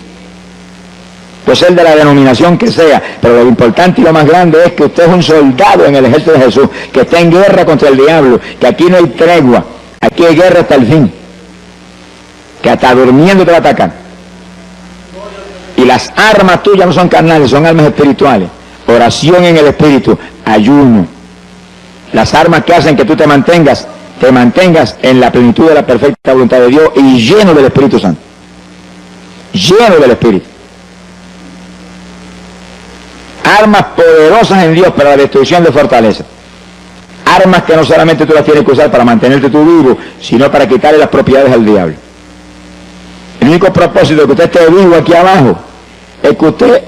Puede ser de la denominación que sea, pero lo importante y lo más grande es que usted es un soldado en el ejército de Jesús, que está en guerra contra el diablo, que aquí no hay tregua, aquí hay guerra hasta el fin, que hasta durmiendo te va a atacar. Y las armas tuyas no son carnales, son armas espirituales. Oración en el Espíritu, ayuno. Las armas que hacen que tú te mantengas en la plenitud de la perfecta voluntad de Dios y lleno del Espíritu Santo. Lleno del Espíritu. Armas poderosas en Dios para la destrucción de fortalezas. Armas que no solamente tú las tienes que usar para mantenerte tú vivo, sino para quitarle las propiedades al diablo. El único propósito de que usted esté vivo aquí abajo es que usted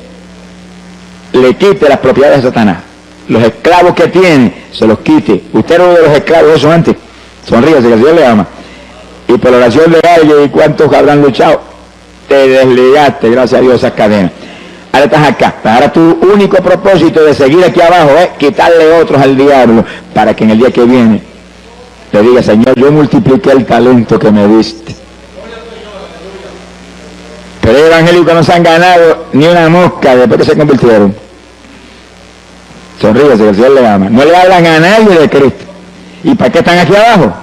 le quite las propiedades de Satanás. Los esclavos que tiene, se los quite. Usted era uno de los esclavos de eso antes. Sonríase, que el Señor le ama. Y por la oración de alguien, ¿y cuántos habrán luchado? Te desligaste, gracias a Dios, esas cadenas. Ahora estás acá. Ahora tu único propósito de seguir aquí abajo es quitarle otros al diablo, para que en el día que viene le diga, Señor, yo multipliqué el talento que me diste. Pero hay evangélicos que no se han ganado ni una mosca después que se convirtieron. Sonríese, que el Señor le ama. No le hablan a nadie de Cristo. ¿Y para qué están aquí abajo?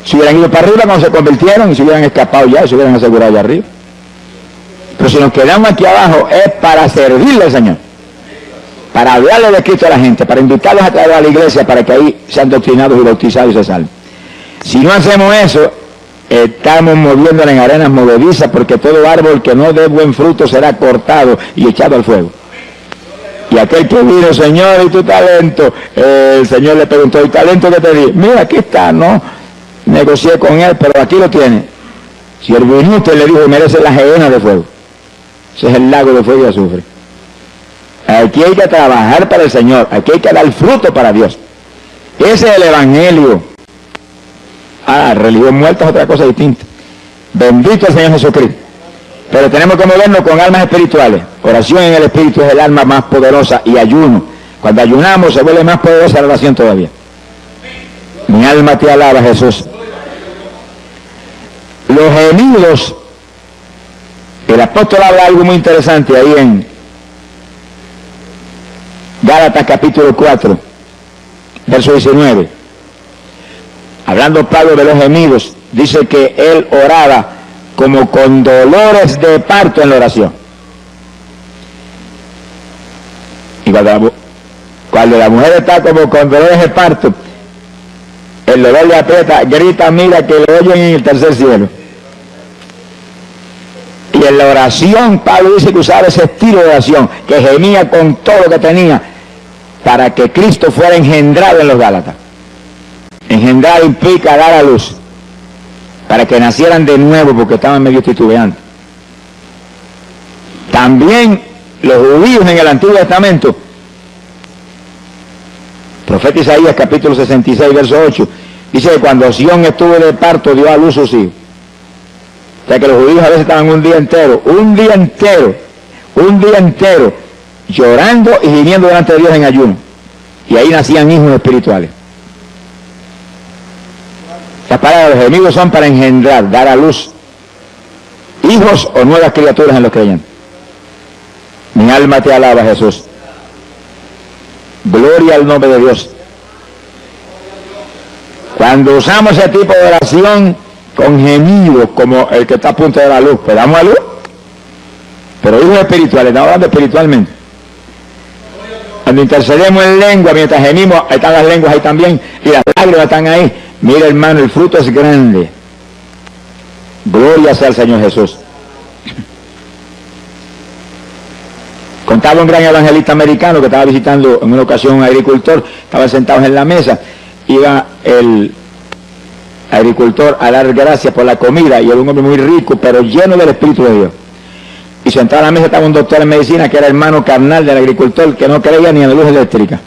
Si hubieran ido para arriba cuando se convirtieron y se hubieran escapado ya, se hubieran asegurado allá arriba. Pero si nos quedamos aquí abajo es para servirle al Señor, para hablarle de Cristo a la gente, para invitarlos a traer a la iglesia para que ahí sean doctrinados y bautizados y se salven. Si no hacemos eso, estamos moviéndola en arenas movedizas, porque todo árbol que no dé buen fruto será cortado y echado al fuego. Y aquel que vino, Señor, ¿y tu talento? El Señor le preguntó, ¿y talento que te di? Mira, aquí está, no negocié con él, pero aquí lo tiene. Si el viniste le dijo, merece la gehenna de fuego. Ese es el lago de fuego y azufre. Aquí hay que trabajar para el Señor, aquí hay que dar fruto para Dios. Ese es el Evangelio. Religión muerta es otra cosa distinta. Bendito el Señor Jesucristo. Pero tenemos que movernos con almas espirituales. Oración en el Espíritu es el alma más poderosa, y ayuno. Cuando ayunamos se vuelve más poderosa la oración todavía. Mi alma te alaba, Jesús. Los gemidos, el apóstol habla algo muy interesante ahí en Gálatas capítulo 4, verso 19. Hablando Pablo de los gemidos, dice que él oraba como con dolores de parto en la oración. Y cuando la mujer está como con dolores de parto, el dolor le aprieta, grita, mira que lo oyen en el tercer cielo. Y en la oración, Pablo dice que usaba ese estilo de oración, que gemía con todo lo que tenía, para que Cristo fuera engendrado en los Gálatas. Engendrar implica dar a luz, para que nacieran de nuevo, porque estaban medio titubeantes. También los judíos en el Antiguo Testamento, profeta Isaías capítulo 66, verso 8, dice que cuando Sión estuvo de parto, dio a luz sus hijos. O sea que los judíos a veces estaban un día entero, llorando y gimiendo delante de Dios en ayuno. Y ahí nacían hijos espirituales. Las palabras de los gemidos son para engendrar, dar a luz hijos o nuevas criaturas en los creyentes. Mi alma te alaba, Jesús. Gloria al nombre de Dios. Cuando usamos ese tipo de oración con gemidos, como el que está a punto de dar luz, pues damos a luz. Pero hijos espirituales, estamos hablando espiritualmente. Cuando intercedemos en lengua, mientras gemimos, están las lenguas ahí también, y las lágrimas están ahí. Mira, hermano, el fruto es grande. Gloria sea al Señor Jesús. Contaba un gran evangelista americano que estaba visitando en una ocasión un agricultor, estaban sentados en la mesa, iba el agricultor a dar gracias por la comida, y era un hombre muy rico, pero lleno del Espíritu de Dios. Y sentado a la mesa estaba un doctor en medicina que era hermano carnal del agricultor, que no creía ni en la luz eléctrica.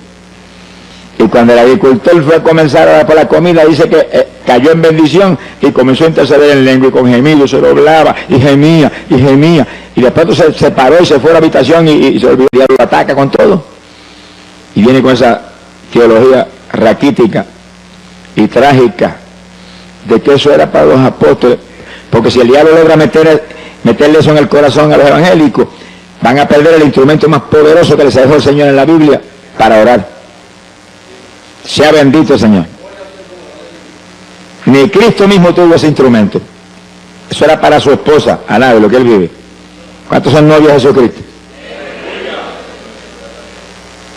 Y cuando el agricultor fue a comenzar a dar por la comida, dice que cayó en bendición y comenzó a interceder en lengua y con gemidos, se doblaba y gemía y gemía. Y después se paró y se fue a la habitación y se olvidó, y lo ataca con todo. Y viene con esa teología raquítica y trágica de que eso era para los apóstoles. Porque si el diablo logra meterle eso en el corazón a los evangélicos, van a perder el instrumento más poderoso que les dejó el Señor en la Biblia para orar. Sea bendito el Señor. Ni Cristo mismo tuvo ese instrumento. Eso era para su esposa, Ana, de lo que él vive. ¿Cuántos son novios de Jesucristo?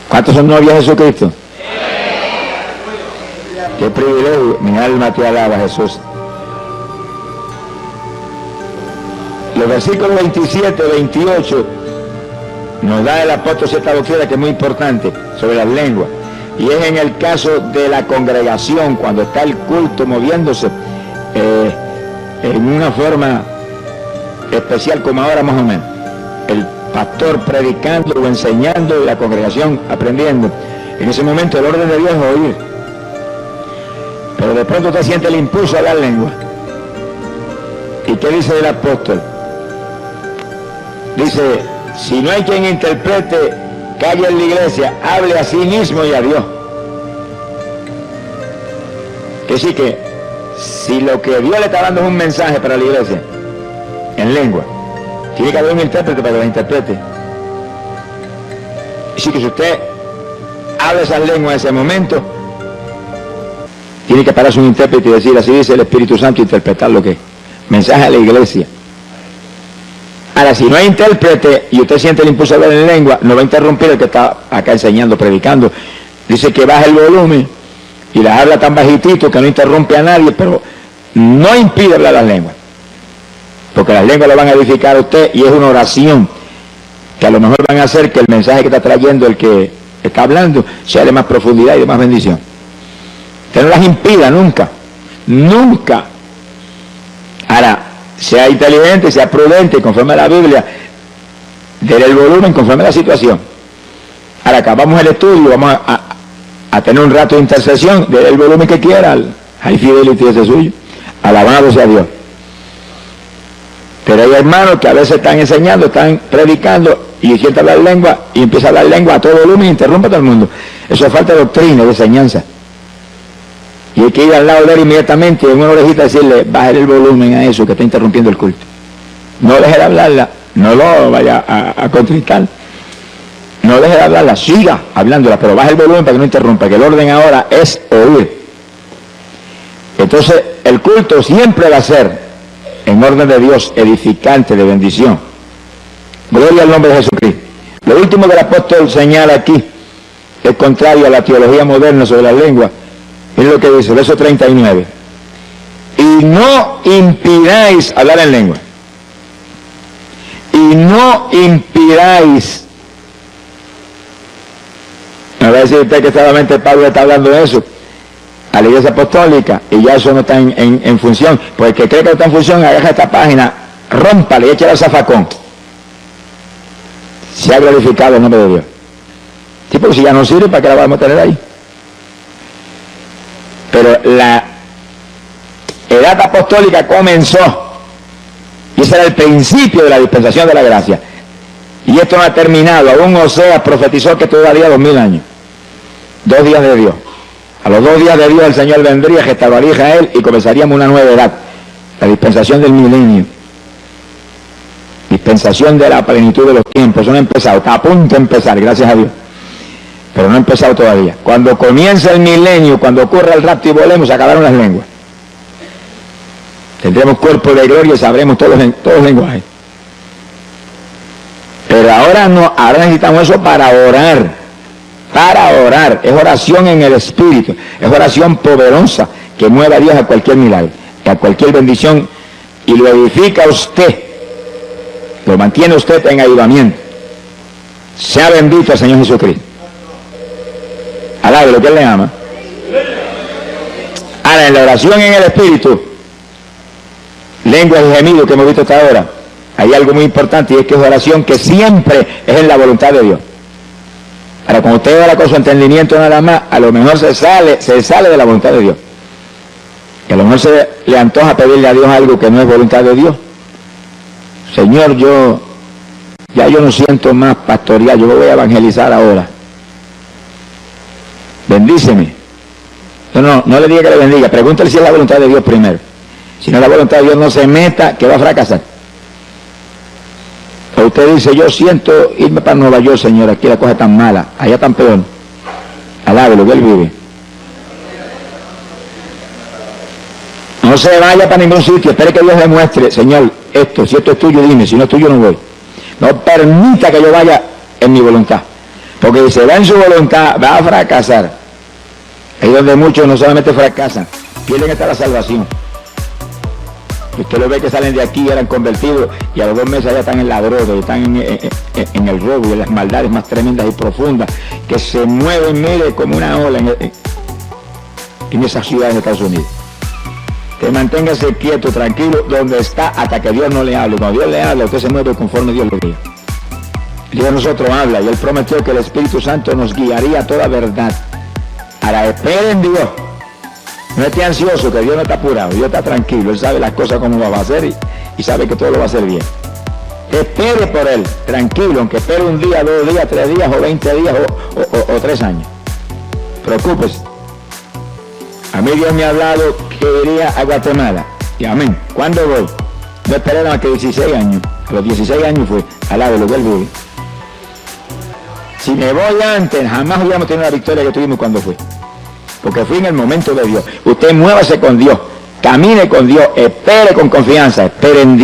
¿Cuántos son novios de Jesucristo? Qué privilegio. Mi alma te alaba, Jesús. Los versículos 27, 28 nos da el apóstol cierta doctrina que es muy importante sobre las lenguas. Y es en el caso de la congregación, cuando está el culto moviéndose en una forma especial como ahora más o menos. El pastor predicando o enseñando y la congregación aprendiendo. En ese momento el orden de Dios es oír. Pero de pronto usted siente el impulso a la lengua. ¿Y qué dice el apóstol? Dice, si no hay quien interprete, calle en la iglesia, hable a sí mismo y a Dios. Que sí que, si lo que Dios le está dando es un mensaje para la iglesia, en lengua, tiene que haber un intérprete para que la interprete. Y sí que si usted habla esas lenguas en ese momento, tiene que pararse un intérprete y decir, así dice el Espíritu Santo, interpretar lo que es. Mensaje a la iglesia. Ahora, si no hay intérprete y usted siente el impulso de hablar en lengua, no va a interrumpir el que está acá enseñando, predicando. Dice que baja el volumen y las habla tan bajitito que no interrumpe a nadie, pero no impide hablar las lenguas. Porque las lenguas le van a edificar a usted y es una oración que a lo mejor van a hacer que el mensaje que está trayendo el que está hablando sea de más profundidad y de más bendición. Usted no las impida nunca, nunca. Ahora, sea inteligente, sea prudente, conforme a la Biblia, déle el volumen conforme a la situación. Ahora acabamos el estudio, vamos a tener un rato de intercesión, déle el volumen que quiera, High Fidelity ese suyo, alabado sea Dios. Pero hay hermanos que a veces están enseñando, están predicando y siente hablar lengua y empieza a hablar lengua a todo volumen y interrumpe a todo el mundo. Eso es falta de doctrina, de enseñanza. Y hay que ir al lado de él inmediatamente y en una orejita decirle, bájale el volumen a eso que está interrumpiendo el culto. No deje de hablarla, no lo vaya a contristar. No deje de hablarla, siga hablándola, pero baje el volumen para que no interrumpa, que el orden ahora es oír. Entonces, el culto siempre va a ser en orden de Dios, edificante, de bendición. Gloria al nombre de Jesucristo. Lo último que el apóstol señala aquí es contrario a la teología moderna sobre la lengua. Es lo que dice, verso 39. Y no impidáis hablar en lengua. Y no impidáis. Me va a decir usted que solamente Pablo está hablando de eso a la iglesia apostólica y ya eso no está en función. Pues el que cree que no está en función, agarra esta página, rómpale y échale al zafacón. Se ha glorificado el nombre de Dios. Sí, porque si ya no sirve, ¿para qué la vamos a tener ahí? Pero la edad apostólica comenzó y ese era el principio de la dispensación de la gracia. Y esto no ha terminado. Aún Oseas profetizó que todavía 2000 años. 2 días de Dios. A los 2 días de Dios el Señor vendría, restauraría a Israel y comenzaríamos una nueva edad. La dispensación del milenio. Dispensación de la plenitud de los tiempos. Eso no ha empezado. Está a punto de empezar, gracias a Dios. Pero no ha empezado todavía. Cuando comienza el milenio, cuando ocurra el rapto y volemos, se acabaron las lenguas. Tendremos cuerpo de gloria y sabremos todos los lenguajes. Pero ahora no, ahora necesitamos eso para orar. Para orar. Es oración en el Espíritu. Es oración poderosa que mueve a Dios a cualquier milagro, a cualquier bendición y lo edifica a usted. Lo mantiene usted en avivamiento. Sea bendito el Señor Jesucristo. Alabe lo que Él le ama. Ahora, en la oración en el Espíritu, lenguas y gemidos que hemos visto hasta ahora, hay algo muy importante y es que es oración que siempre es en la voluntad de Dios. Ahora, cuando usted ora con su entendimiento nada más, a lo mejor se sale de la voluntad de Dios. Y a lo mejor se le antoja pedirle a Dios algo que no es voluntad de Dios. Señor, yo no siento más pastorear, yo voy a evangelizar ahora. Bendíceme. No le diga que le bendiga, pregúntale si es la voluntad de Dios primero. Si no es la voluntad de Dios, no se meta, que va a fracasar. O usted dice, yo siento irme para Nueva York, Señor, aquí la cosa es tan mala, allá tan peor. Alabe lo que Él vive. No se vaya para ningún sitio, espere que Dios le muestre, Señor, esto, si esto es tuyo, dime, si no es tuyo, no voy. No permita que yo vaya en mi voluntad, porque si se va en su voluntad, va a fracasar. Ahí donde muchos no solamente fracasan, pierden hasta la salvación. Usted lo ve que salen de aquí, eran convertidos, y a los 2 meses ya están en la droga, están en el robo, en las maldades más tremendas y profundas, que se mueven, mire, como una ola en esas ciudades de Estados Unidos. Que manténgase quieto, tranquilo, donde está, hasta que Dios no le hable. Cuando Dios le habla, usted se mueve conforme Dios le diga. Dios nosotros habla, y Él prometió que el Espíritu Santo nos guiaría a toda verdad. Ahora, esperen Dios. No esté ansioso, que Dios no está apurado, Dios está tranquilo, Él sabe las cosas como va a hacer y sabe que todo lo va a hacer bien. Espere por Él, tranquilo, aunque espere 1 día, 2 días, 3 días, o 20 días, o 3 años. Preocúpese. A mí Dios me ha hablado que iría a Guatemala. Y amén. ¿Cuándo voy? No esperaron a que 16 años. A los 16 años fue, al lado de lo que Él vive. Si me voy antes, jamás hubiéramos tenido la victoria que tuvimos cuando fue. porque fui en el momento de Dios. Usted muévase con Dios, camine con Dios, espere con confianza, espere en Dios.